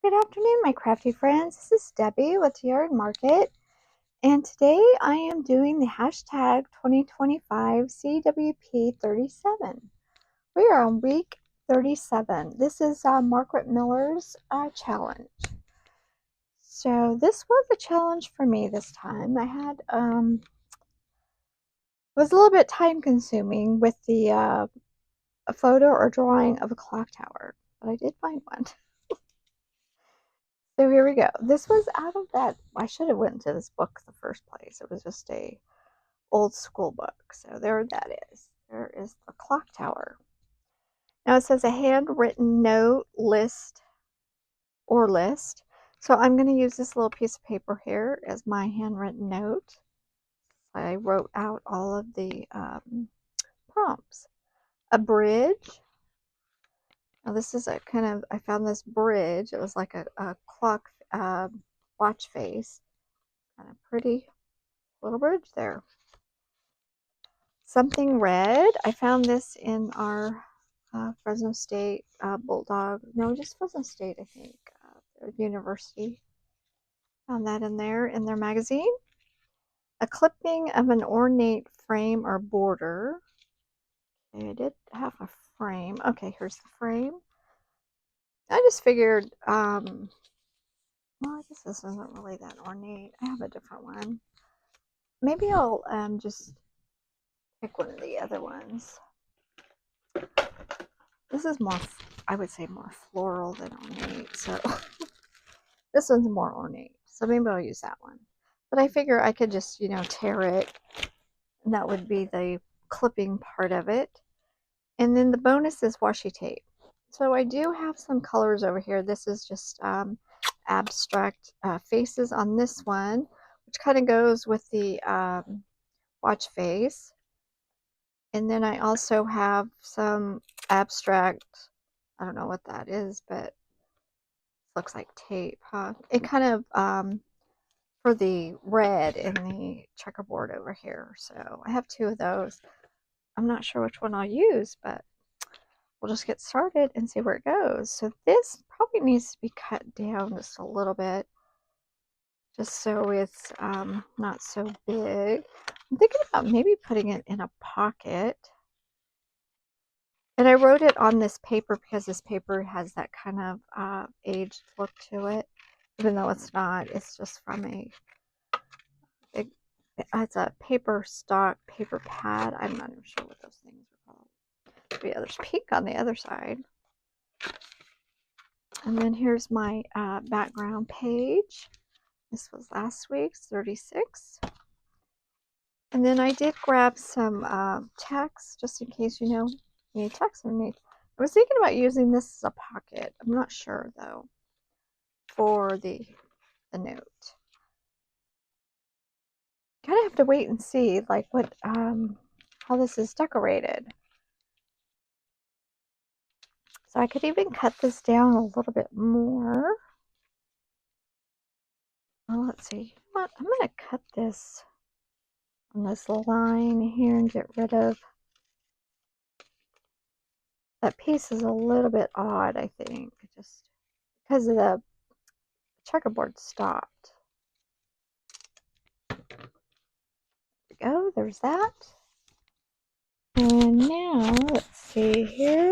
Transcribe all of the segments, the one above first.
Good afternoon, my crafty friends. This is Debbie with Yard Market, and today I am doing the hashtag 2025 CWP37. We are on week 37. This is Margaret Miller's challenge. So this was a challenge for me this time. I had it was a little bit time consuming with the a photo or drawing of a clock tower, but I did find one. So here we go. This was out of that. I should have went to this book in the first place. It was just a old school book. So there that is. There is the clock tower. Now it says a handwritten note list or list. So I'm going to use this little piece of paper here as my handwritten note. I wrote out all of the prompts. A bridge. Now this is a kind of, I found this bridge. It was like a clock watch face. Kind of pretty little bridge there. Something red. I found this in our Fresno State Bulldog. No, just Fresno State, I think. University. Found that in there in their magazine. A clipping of an ornate frame or border. Okay, I did have a frame. Okay, here's the frame. I just figured, well, I guess this isn't really that ornate. I have a different one. Maybe I'll just pick one of the other ones. This is more, I would say, more floral than ornate. So this one's more ornate. So maybe I'll use that one. But I figure I could just, tear it. And that would be the clipping part of it. And then the bonus is washi tape. So I do have some colors over here. This is just abstract faces on this one, which kind of goes with the watch face. And then I also have some abstract, I don't know what that is, but looks like tape, huh? It kind of for the red in the checkerboard over here. So I have two of those. I'm not sure which one I'll use, but we'll just get started and see where it goes. So this probably needs to be cut down just a little bit, just so it's not so big. I'm thinking about maybe putting it in a pocket. And I wrote it on this paper because this paper has that kind of aged look to it, even though it's not. It's just from it's a paper stock paper pad. I'm not even sure what those things are called. Yeah, there's pink on the other side. And then here's my background page. This was last week's 36. And then I did grab some text just in case you need text underneath. I was thinking about using this as a pocket. I'm not sure though for the note. Kind of have to wait and see like what how this is decorated. So I could even cut this down a little bit more. Well, let's see. What? I'm going to cut this on this line here and get rid of that piece. Is a little bit odd, I think, just because of the checkerboard stopped. There we go. There's that. And now let's see here.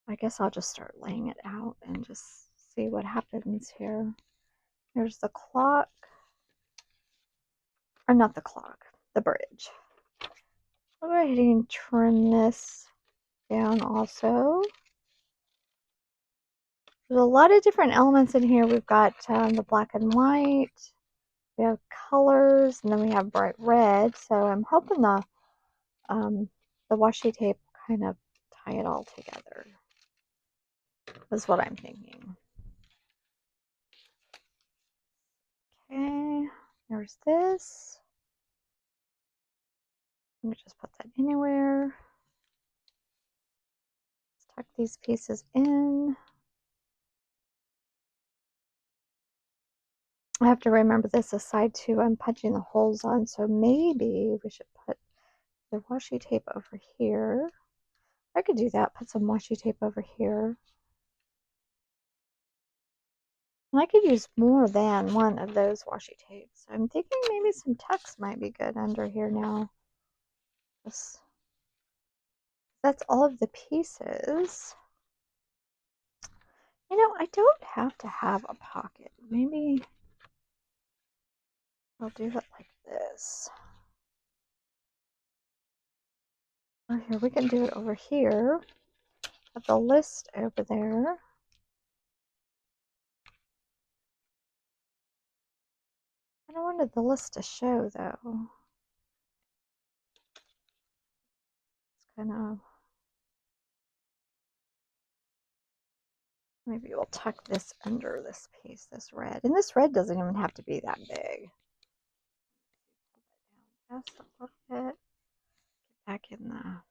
I guess I'll just start laying it out and just see what happens here. There's the clock, or not the clock, the bridge. I'll go ahead and trim this down also. There's a lot of different elements in here. We've got the black and white, we have colors, and then we have bright red. So I'm hoping the washi tape kind of tie it all together. That's what I'm thinking. Okay, there's this. Let me just put that anywhere. Let's tuck these pieces in. I have to remember this aside too. I'm punching the holes on, so maybe we should put the washi tape over here. I could do that, put some washi tape over here. And I could use more than one of those washi tapes. I'm thinking maybe some text might be good under here now. That's all of the pieces. You know, I don't have to have a pocket. Maybe I'll do it like this. Or here, we can do it over here. Put the list over there. I don't wanted the list to show though. It's kind of, maybe we'll tuck this under this piece, this red. And this red doesn't even have to be that big. Just a little bit. Get back in the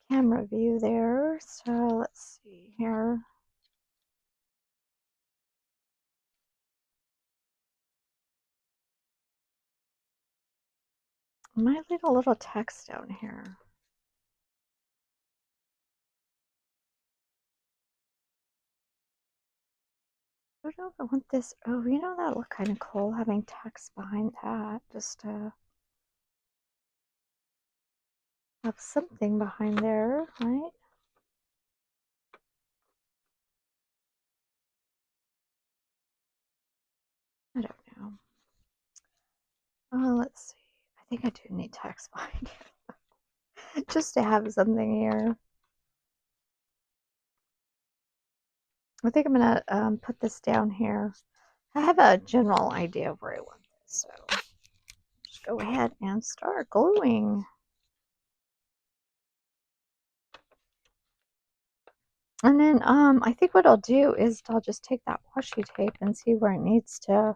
camera view there. So let's see here. I might leave a little text down here. I don't know if I want this. Oh, you know, that look kind of cool having text behind that. Just to have something behind there, right? I don't know. Oh, let's see. I think I do need text behind here. Just to have something here. I think I'm going to put this down here. I have a general idea of where I want this, so just go ahead and start gluing. And then I think what I'll do is I'll just take that washi tape and see where it needs to,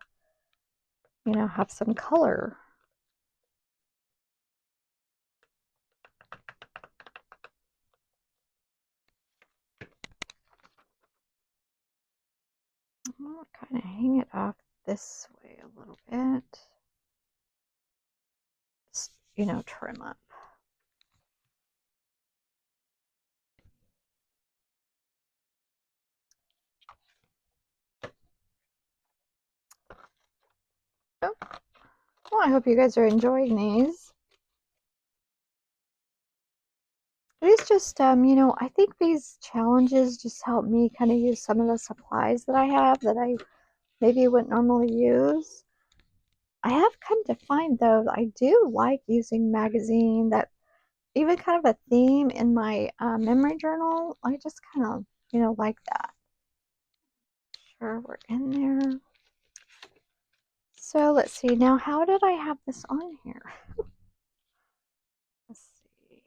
you know, have some color. I'll kind of hang it off this way a little bit. Just, you know, trim up. Oh, well, I hope you guys are enjoying these. It's just, you know, I think these challenges just help me kind of use some of the supplies that I have that I maybe wouldn't normally use. I have come to find, though, that I do like using magazine, that even kind of a theme in my memory journal. I just kind of, you know, like that. Sure, we're in there. So let's see. Now, how did I have this on here? Let's see.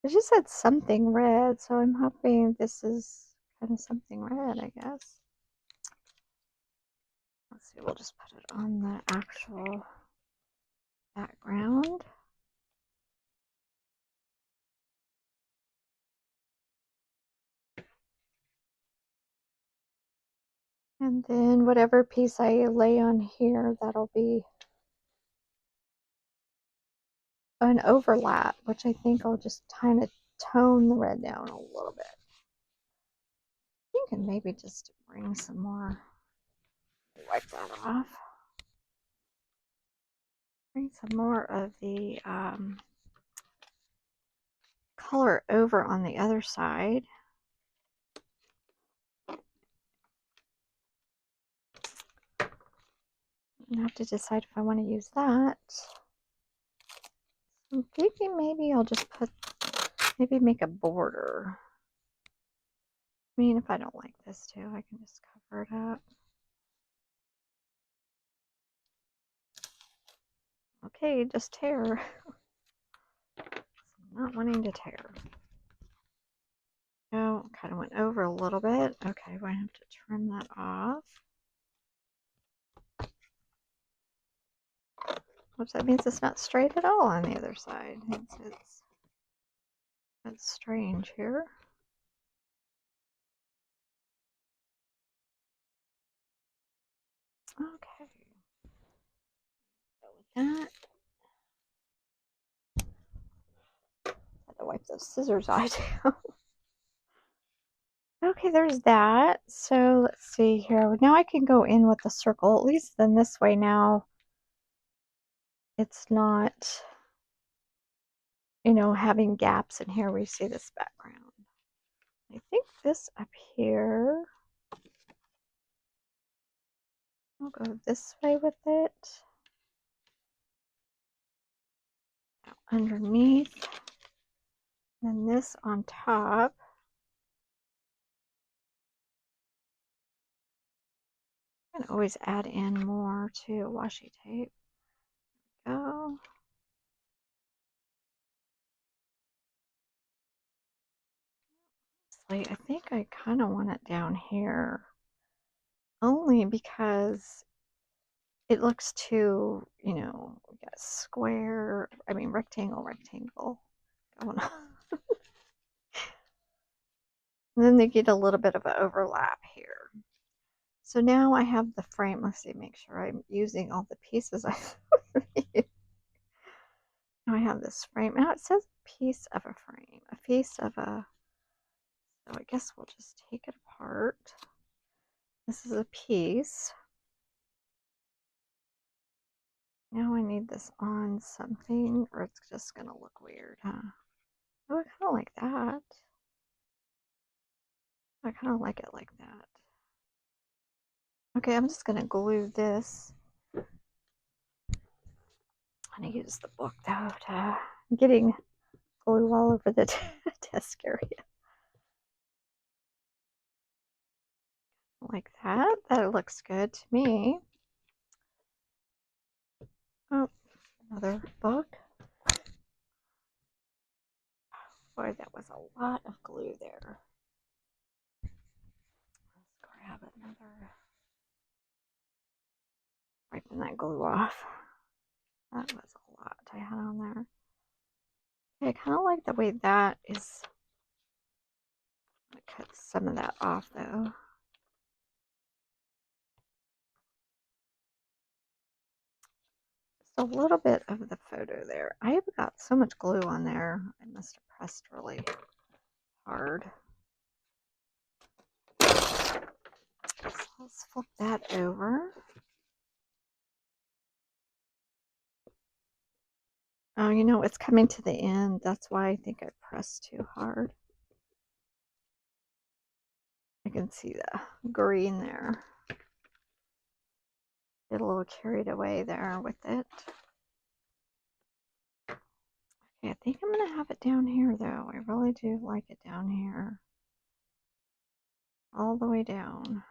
It just said something red, so I'm hoping this is kind of something red, I guess. Let's see, we'll just put it on the actual background. And then whatever piece I lay on here, that'll be an overlap, which I think I'll just kind of tone the red down a little bit. I think, and maybe just bring some more, wipe that off. Bring some more of the color over on the other side. I have to decide if I want to use that. I'm thinking maybe I'll just put, maybe make a border. I mean, if I don't like this too, I can just cover it up. Okay, just tear. Not wanting to tear. Oh, kind of went over a little bit. Okay, we're going to have to trim that off. Which that means it's not straight at all on the other side. That's strange here. Okay. Go with that. Had to wipe those scissors out. Okay, there's that. So let's see here. Now I can go in with the circle, at least then this way now it's not, you know, having gaps in here where you see this background. I think this up here, I'll go this way with it. Underneath, and this on top. I can always add in more to washi tape. Go. I think I kind of want it down here, only because it looks too, you know, we got square, I mean rectangle going on. And then they get a little bit of an overlap here. So now I have the frame. Let's see, make sure I'm using all the pieces I now I have this frame. Now it says piece of a frame, a piece of a, so I guess we'll just take it apart. This is a piece. Now I need this on something, or it's just gonna look weird, huh? Oh, I kind of like that. I kind of like it like that. Okay, I'm just gonna glue this. I'm gonna use the book though to getting glue all over the desk area. Like that. That looks good to me. Oh, another book. Boy, that was a lot of glue there. Let's grab another. Wiping that glue off. That was a lot I had on there. Okay, I kind of like the way that is. I'm gonna cut some of that off though. Just a little bit of the photo there. I have got so much glue on there. I must have pressed really hard. So let's flip that over. Oh, you know, it's coming to the end. That's why I think I pressed too hard. I can see the green there. Get a little carried away there with it. Okay, I think I'm going to have it down here, though. I really do like it down here. All the way down.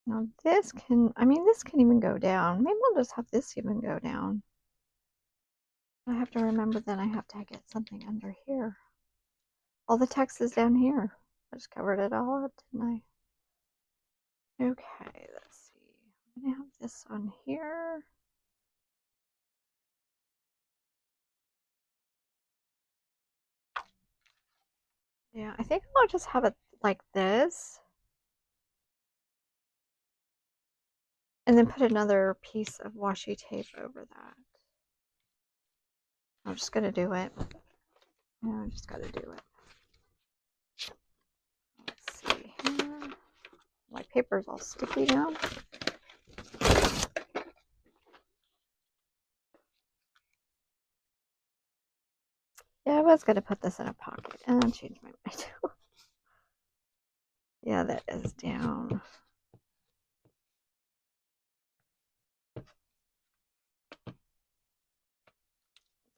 Now this can, I mean, this can even go down. Maybe I'll just have this even go down. I have to remember that I have to get something under here. All the text is down here. I just covered it all up, didn't I? Okay, let's see. I'm going to have this on here. Yeah, I think I'll just have it like this. And then put another piece of washi tape over that. I'm just going to do it. Yeah, I just got to do it. Let's see here. My paper's all sticky now. Yeah, I was going to put this in a pocket and then change my mind. Yeah, that is down.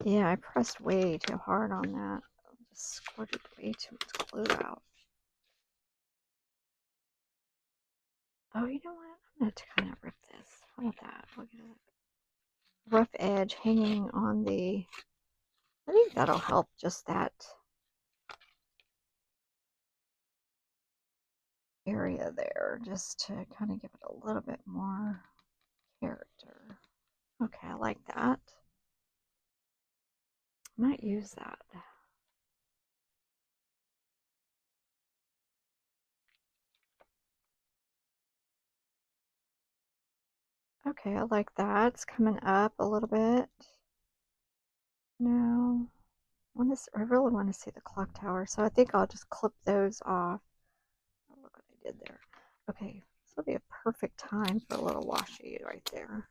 Yeah, I pressed way too hard on that. I just squirted way too much glue out. Oh, you know what? I'm going to kind of rip this. How about that? Look at that rough edge hanging on the... I think that'll help just that area there, just to kind of give it a little bit more character. Okay, I like that. I might use that. Okay, I like that. It's coming up a little bit. Now, I really want to see the clock tower, so I think I'll just clip those off. Oh, look what I did there. Okay, this will be a perfect time for a little washi right there.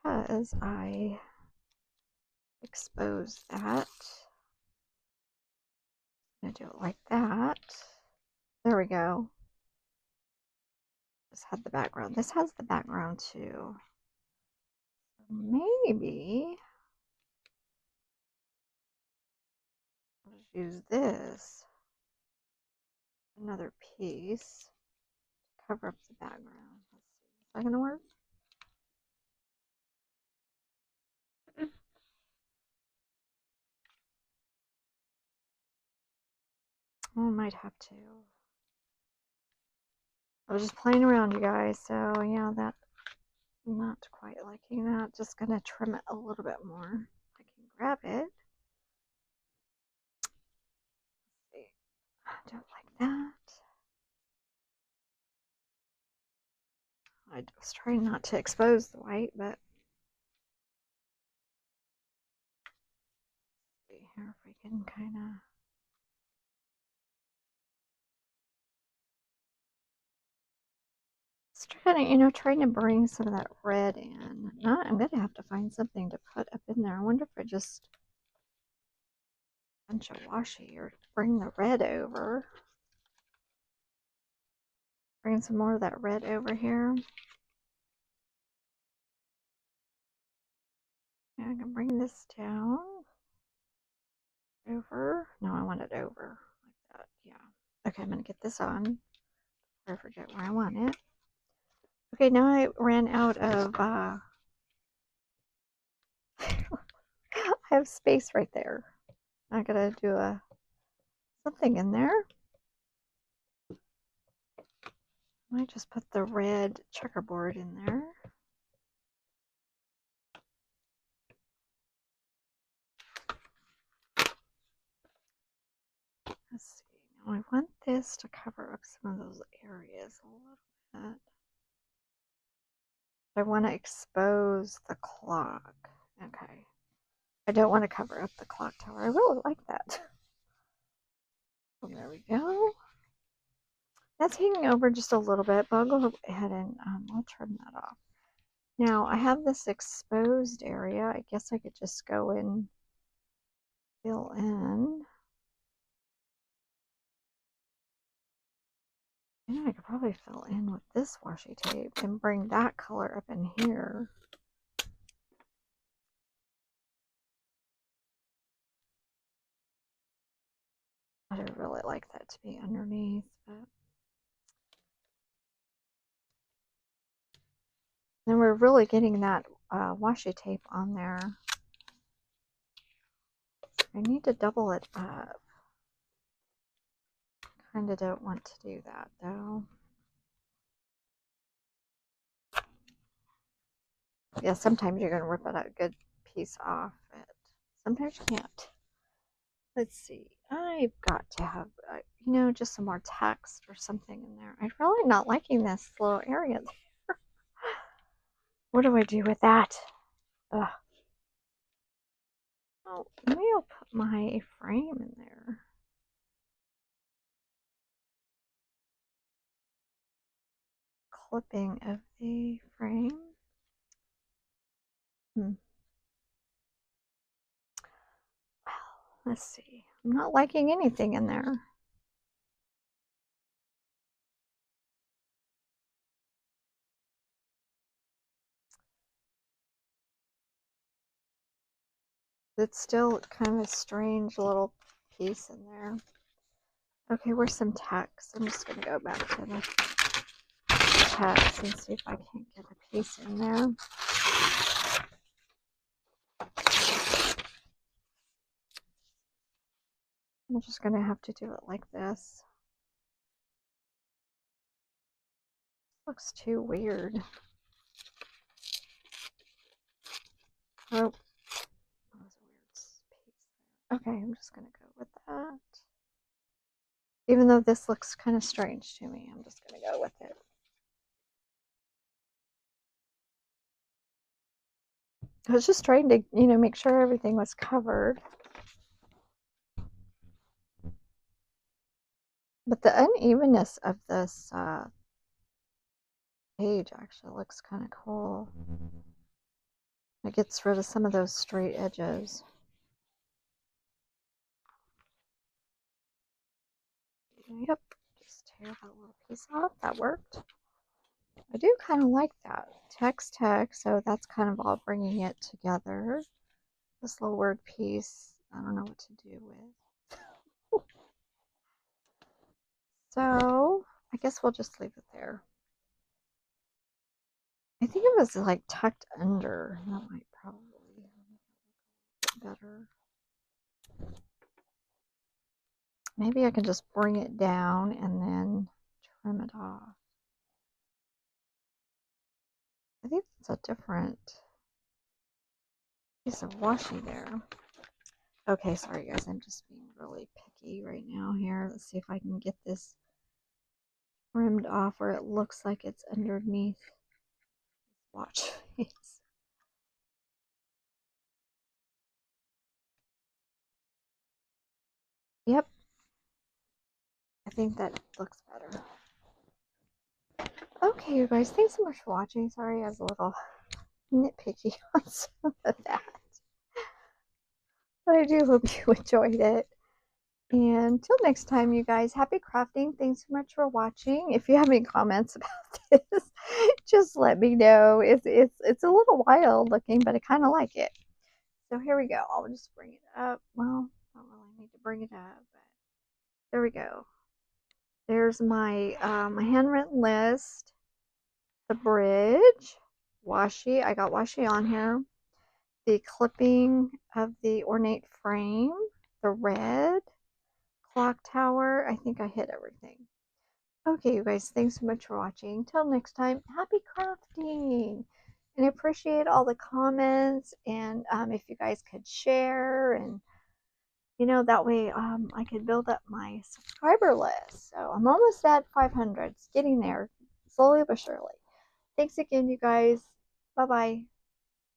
Because I exposed that. I'm going to do it like that. There we go. This had the background. This has the background too. Maybe I'll just use this, another piece, to cover up the background. Let's see. Is that going to work? I might have to. I was just playing around, you guys, so yeah, that, I'm not quite liking that. Just going to trim it a little bit more. I can grab it. Let's see. Do it like that. I was trying not to expose the white, but see here if we can kind of. Trying to bring some of that red in. I'm gonna have to find something to put up in there. I wonder if I just bunch of washi or bring the red over. Bring some more of that red over here. And I can bring this down. Over. No, I want it over like that. Yeah. Okay, I'm gonna get this on. I forget where I want it. Okay, now I ran out of I have space right there. I gotta do something in there. I might just put the red checkerboard in there. Let's see. Now I want this to cover up some of those areas a little bit. I want to expose the clock. Okay. I don't want to cover up the clock tower. I really like that. Oh, there we go. That's hanging over just a little bit, but I'll go ahead and I'll trim that off. Now I have this exposed area. I guess I could just go and fill in. Yeah, I could probably fill in with this washi tape and bring that color up in here. I would really like that to be underneath, but then we're really getting that washi tape on there. I need to double it up. Kind of don't want to do that though. Yeah, sometimes you're going to rip a good piece off it. Sometimes you can't. Let's see. I've got to have, just some more text or something in there. I'm really not liking this little area there. What do I do with that? Ugh. Oh, maybe I'll put my frame in there. Clipping of the frame. Well, let's see. I'm not liking anything in there. It's still kind of a strange little piece in there. Okay, where's some text? I'm just going to go back to the text and see if I can't get a piece in there. I'm just going to have to do it like this. Looks too weird. Oh, that was a weird piece there. Okay, I'm just going to go with that. Even though this looks kind of strange to me, I'm just going to go with it. I was just trying to, you know, make sure everything was covered. But the unevenness of this page actually looks kind of cool. It gets rid of some of those straight edges. Yep, just tear that little piece off. That worked. I do kind of like that. Text, so that's kind of all bringing it together. This little word piece, I don't know what to do with. So, I guess we'll just leave it there. I think it was like tucked under. That might probably be better. Maybe I can just bring it down and then trim it off. I think it's a different piece of washi there. Okay, sorry guys, I'm just being really picky right now here. Let's see if I can get this trimmed off where it looks like it's underneath watch face. Yep, I think that looks better. Okay, you guys, thanks so much for watching. Sorry I was a little nitpicky on some of that. But I do hope you enjoyed it. And until next time, you guys, happy crafting. Thanks so much for watching. If you have any comments about this, just let me know. It's a little wild looking, but I kind of like it. So here we go. I'll just bring it up. Well, I don't really need to bring it up, but there we go. There's my my handwritten list, the bridge, washi. I got washi on here. The clipping of the ornate frame, the red clock tower. I think I hit everything. Okay, you guys, thanks so much for watching. Till next time, happy crafting! And I appreciate all the comments, and if you guys could share, and you know, that way I could build up my subscriber list. So I'm almost at 500. It's getting there, slowly but surely. Thanks again, you guys. Bye-bye.